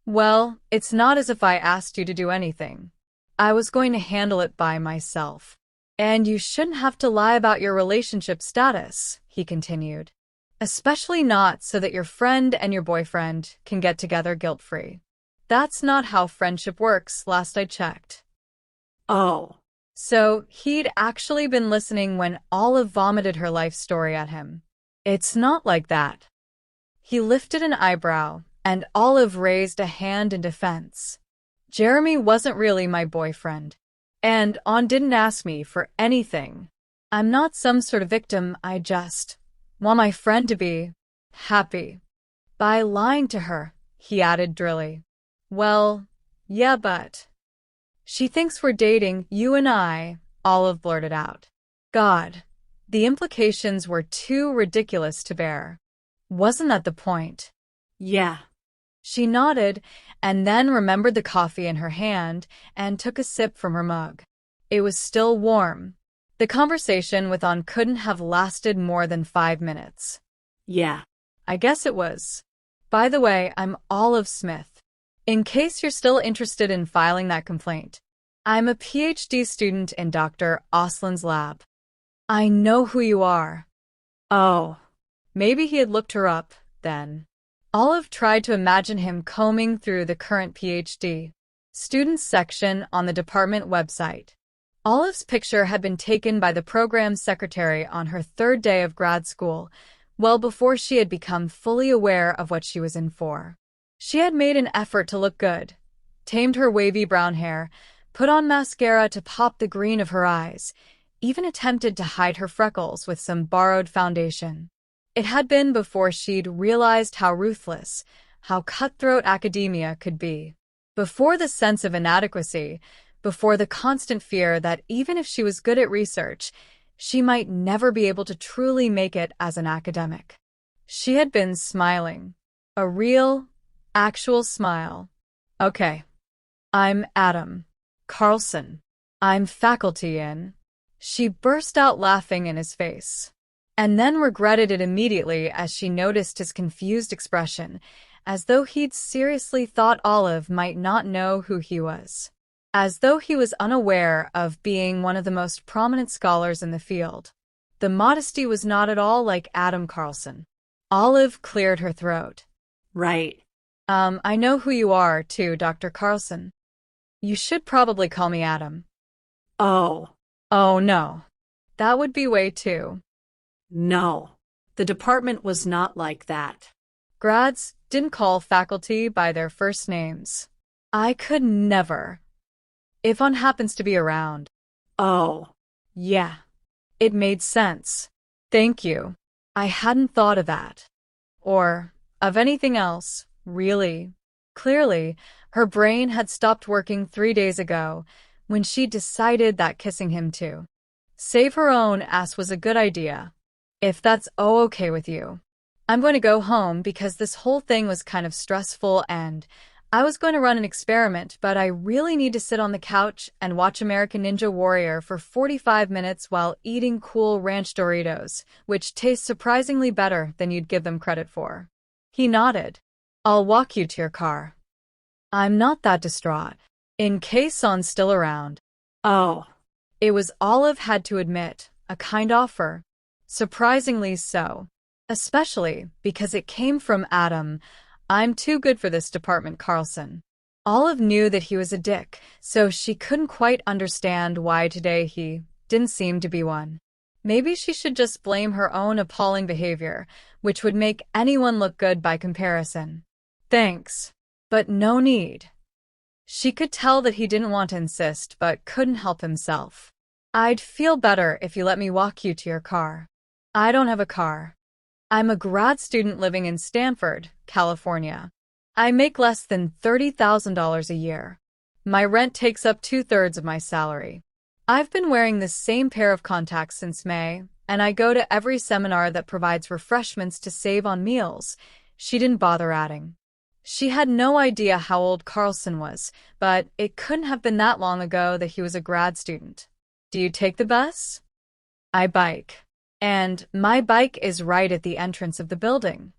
Well, it's not as if I asked you to do anything. I was going to handle it by myself. And you shouldn't have to lie about your relationship status," he continued. "Especially not so that your friend and your boyfriend can get together guilt-free. That's not how friendship works, last I checked." Oh. So he'd actually been listening when Olive vomited her life story at him. "It's not like that." He lifted an eyebrow, and Olive raised a hand in defense. "Jeremy wasn't really my boyfriend. And didn't ask me for anything. I'm not some sort of victim, I just want my friend to be happy." "By lying to her," he added drily. "Well, yeah, but she thinks we're dating, you and I," Olive blurted out. God, the implications were too ridiculous to bear. Wasn't that the point? Yeah. She nodded, and then remembered the coffee in her hand and took a sip from her mug. It was still warm. The conversation with On couldn't have lasted more than 5 minutes. Yeah. I guess it was. "By the way, I'm Olive Smith. In case you're still interested in filing that complaint. I'm a PhD student in Dr. Oslin's lab." "I know who you are." Oh. Maybe he had looked her up, then. Olive tried to imagine him combing through the current PhD students section on the department website. Olive's picture had been taken by the program secretary on her 3rd day of grad school, well before she had become fully aware of what she was in for. She had made an effort to look good, tamed her wavy brown hair, put on mascara to pop the green of her eyes, even attempted to hide her freckles with some borrowed foundation. It had been before she'd realized how ruthless, how cutthroat academia could be. Before the sense of inadequacy, before the constant fear that even if she was good at research, she might never be able to truly make it as an academic. She had been smiling. A real, actual smile. "Okay. I'm Adam Carlson. I'm faculty in—" She burst out laughing in his face, and then regretted it immediately as she noticed his confused expression, as though he'd seriously thought Olive might not know who he was. As though he was unaware of being one of the most prominent scholars in the field. The modesty was not at all like Adam Carlson. Olive cleared her throat. Right. I know who you are, too, Dr. Carlson. You should probably call me Adam." Oh. "Oh, no. That would be way too." No. The department was not like that. Grads didn't call faculty by their first names. I could never. If An happens to be around. Oh, Yeah, it made sense. Thank you. I hadn't thought of that. Or of anything else, really. Clearly, her brain had stopped working 3 days ago when she decided that kissing him to save her own ass was a good idea. If that's okay with you. I'm going to go home because this whole thing was kind of stressful and I was going to run an experiment, but I really need to sit on the couch and watch American Ninja Warrior for 45 minutes while eating cool ranch Doritos, which taste surprisingly better than you'd give them credit for. He nodded. I'll walk you to your car. I'm not that distraught. In case Son's still around. oh, It was Olive had to admit, a kind offer. Surprisingly so. Especially because it came from Adam. I'm too good for this department, Carlson. Olive knew that he was a dick, so she couldn't quite understand why today he didn't seem to be one. Maybe she should just blame her own appalling behavior, which would make anyone look good by comparison. Thanks, but no need. She could tell that he didn't want to insist, but couldn't help himself. I'd feel better if you let me walk you to your car. I don't have a car. I'm a grad student living in Stanford, California. I make less than $30,000 a year. My rent takes up 2/3 of my salary. I've been wearing this same pair of contacts since May, and I go to every seminar that provides refreshments to save on meals. She didn't bother adding. She had no idea how old Carlson was, but it couldn't have been that long ago that he was a grad student. Do you take the bus? I bike. And my bike is right at the entrance of the building.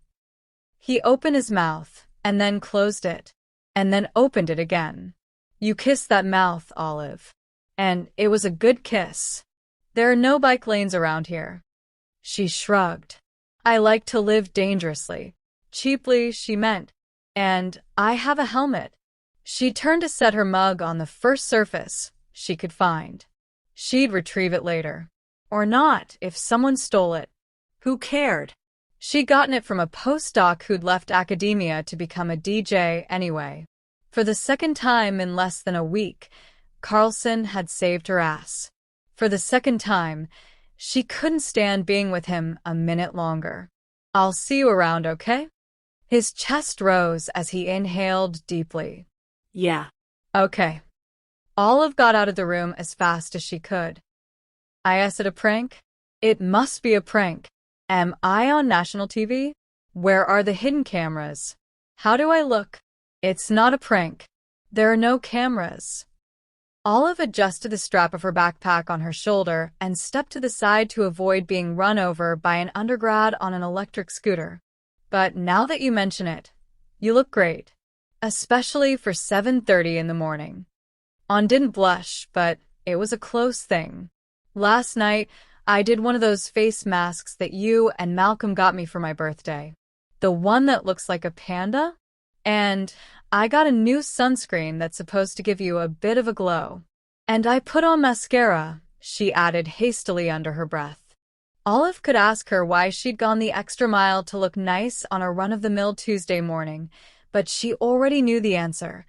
He opened his mouth, and then closed it, and then opened it again. You kissed that mouth, Olive. And it was a good kiss. There are no bike lanes around here. She shrugged. I like to live dangerously. Cheaply, she meant. And I have a helmet. She turned to set her mug on the first surface she could find. She'd retrieve it later. Or not, if someone stole it. Who cared? She'd gotten it from a postdoc who'd left academia to become a DJ anyway. For the second time in less than a week, Carlson had saved her ass. For the second time, she couldn't stand being with him a minute longer. I'll see you around, okay? His chest rose as he inhaled deeply. yeah. Okay. Olive got out of the room as fast as she could. Is it a prank? It must be a prank. Am I on national TV? Where are the hidden cameras? How do I look? It's not a prank. There are no cameras. Olive adjusted the strap of her backpack on her shoulder and stepped to the side to avoid being run over by an undergrad on an electric scooter. But now that you mention it, you look great. Especially for 7:30 in the morning. An didn't blush, but it was a close thing. Last night, I did one of those face masks that you and Malcolm got me for my birthday. The one that looks like a panda? And I got a new sunscreen that's supposed to give you a bit of a glow. And I put on mascara, she added hastily under her breath. Olive could ask her why she'd gone the extra mile to look nice on a run-of-the-mill Tuesday morning, but she already knew the answer.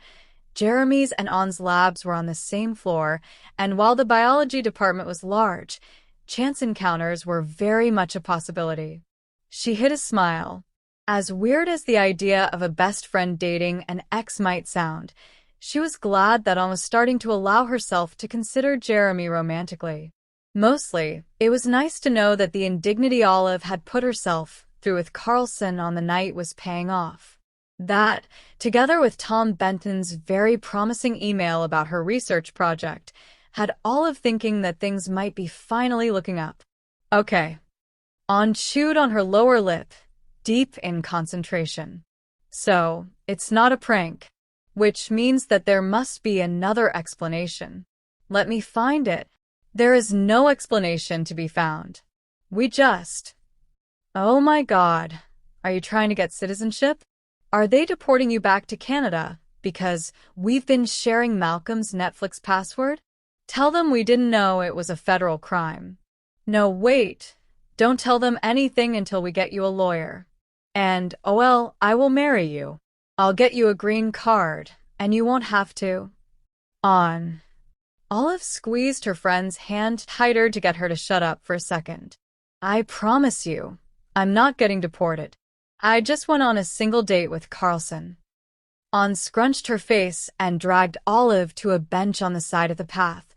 Jeremy's and An's labs were on the same floor, and while the biology department was large, chance encounters were very much a possibility. She hid a smile. As weird as the idea of a best friend dating an ex might sound, she was glad that An was starting to allow herself to consider Jeremy romantically. Mostly, it was nice to know that the indignity Olive had put herself through with Carlson on the night was paying off. That, together with Tom Benton's very promising email about her research project, had Olive thinking that things might be finally looking up. Okay. An chewed on her lower lip, deep in concentration. So, it's not a prank, which means that there must be another explanation. Let me find it. There is no explanation to be found. We just... Oh my God. Are you trying to get citizenship? Are they deporting you back to Canada because we've been sharing Malcolm's Netflix password? Tell them we didn't know it was a federal crime. No, wait. Don't tell them anything until we get you a lawyer. And, I will marry you. I'll get you a green card. and you won't have to. On. Olive squeezed her friend's hand tighter to get her to shut up for a second. I promise you, I'm not getting deported. I just went on a single date with Carlson. On scrunched her face and dragged Olive to a bench on the side of the path,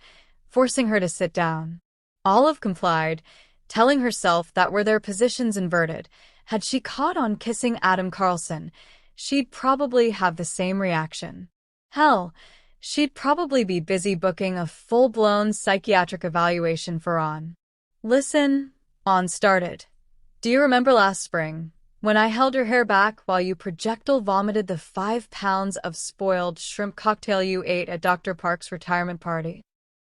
forcing her to sit down. Olive complied, telling herself that were their positions inverted, had she caught On kissing Adam Carlson, she'd probably have the same reaction. Hell, she'd probably be busy booking a full-blown psychiatric evaluation for On. Listen, On started. Do you remember last spring, when I held your hair back while you projectile vomited the 5 pounds of spoiled shrimp cocktail you ate at Dr. Park's retirement party?